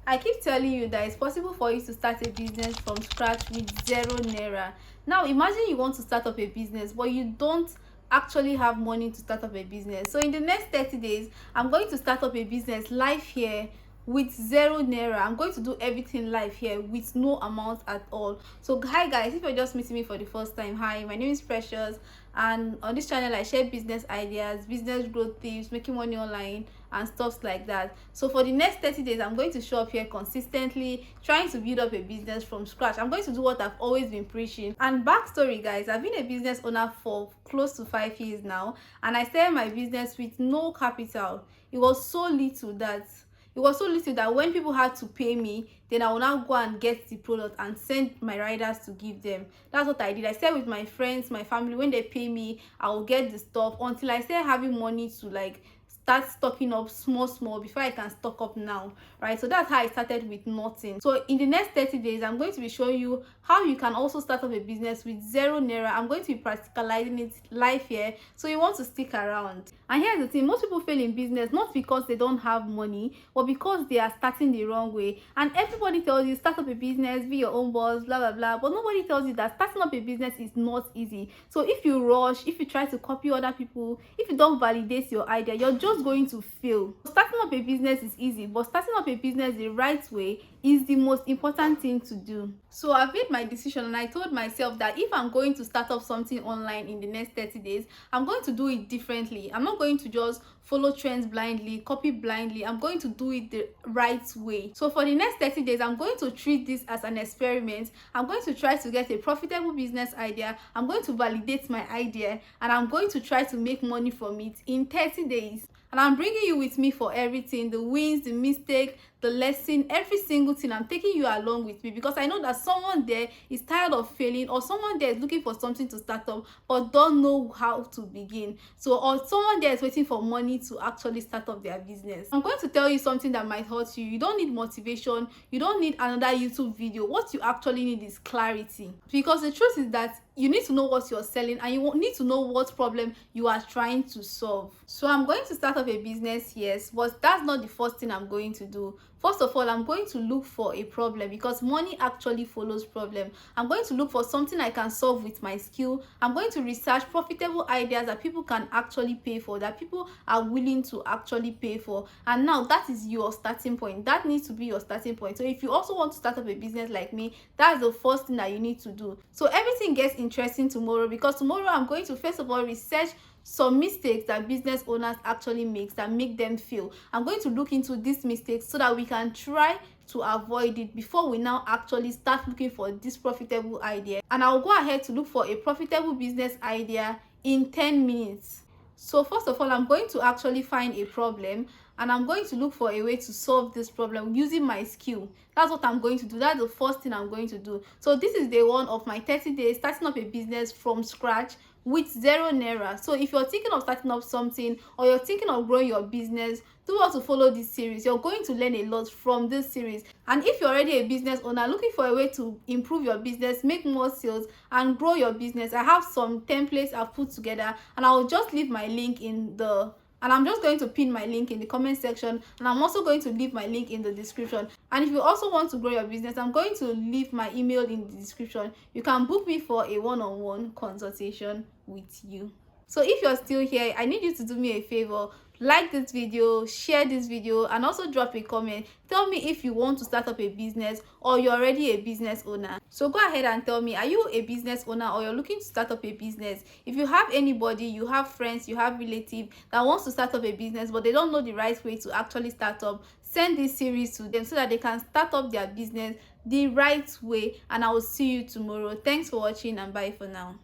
I keep telling you that it's possible for you to start a business from scratch with 0 naira. Now imagine you want to start up a business but you don't actually have money to start up a business. So in the next 30 days, I'm going to start up a business live here with 0 naira. I'm going to do everything live here with no amount at all. So hi guys, if you're just meeting me for the first time, hi, my name is Precious, and on this channel I share business ideas, business growth tips, making money online and stuff like that. So for the next 30 days, I'm going to show up here consistently, trying to build up a business from scratch. I'm going to do what I've always been preaching. And backstory guys, I've been a business owner for close to 5 years now, and I started my business with no capital. It was so little that when people had to pay me, then I will now go and get the product and send my riders to give them. That's what I did. I started with my friends, my family. When they pay me, I will get the stuff until I started having money to like start stocking up small before I can stock up now, right? So that's how I started with nothing. So in the next 30 days, I'm going to be showing you how you can also start up a business with 0 naira. I'm going to be practicalizing it live here, so you want to stick around. And here's the thing, most people fail in business not because they don't have money, but because they are starting the wrong way. And everybody tells you start up a business, be your own boss, blah blah blah, but nobody tells you that starting up a business is not easy. So if you rush, if you try to copy other people, if you don't validate your idea, you're just going to fail. Starting up a business is easy, but starting up a business the right way is the most important thing to do. So I've made my decision, and I told myself that if I'm going to start up something online in the next 30 days, I'm going to do it differently. I'm not going to just follow trends blindly, copy blindly. I'm going to do it the right way. So for the next 30 days, I'm going to treat this as an experiment. I'm going to try to get a profitable business idea. I'm going to validate my idea, and I'm going to try to make money from it in 30 days. And I'm bringing you with me for everything, the wins, the mistake, the lesson, every single thing. I'm taking you along with me because I know that someone there is tired of failing, or someone there is looking for something to start up but don't know how to begin. So, or someone there is waiting for money to actually start up their business. I'm going to tell you something that might hurt you. You don't need motivation. You don't need another YouTube video. What you actually need is clarity. Because the truth is that you need to know what you're selling, and you need to know what problem you are trying to solve. So I'm going to start up a business, yes, but that's not the first thing I'm going to do. First of all, I'm going to look for a problem, because money actually follows problem. I'm going to look for something I can solve with my skill. I'm going to research profitable ideas that people can actually pay for, that people are willing to actually pay for. And now that is your starting point. That needs to be your starting point. So if you also want to start up a business like me, that's the first thing that you need to do. So everything gets interesting tomorrow, because tomorrow I'm going to first of all research some mistakes that business owners actually make that make them fail. I'm going to look into these mistakes so that we can try to avoid it before we now actually start looking for this profitable idea. And I'll go ahead to look for a profitable business idea in 10 minutes. So first of all, I'm going to actually find a problem, and I'm going to look for a way to solve this problem using my skill. That's what I'm going to do. That's the first thing I'm going to do. So this is day one of my 30 days starting up a business from scratch with 0 naira. So if you're thinking of starting up something, or you're thinking of growing your business, do want to follow this series. You're going to learn a lot from this series. And if you're already a business owner looking for a way to improve your business, make more sales and grow your business, I have some templates I've put together, and I'll just leave my link in the I'm just going to pin my link in the comment section, and I'm also going to leave my link in the description. And if you also want to grow your business, I'm going to leave my email in the description. You can book me for a one-on-one consultation with you. So if you're still here, I need you to do me a favor. Like this video, share this video, and also drop a comment. Tell me if you want to start up a business, or you're already a business owner. So go ahead and tell me, are you a business owner, or you're looking to start up a business? If you have anybody, you have friends, you have relatives that wants to start up a business but they don't know the right way to actually start up, send this series to them so that they can start up their business the right way. And I will see you tomorrow. Thanks for watching, and bye for now.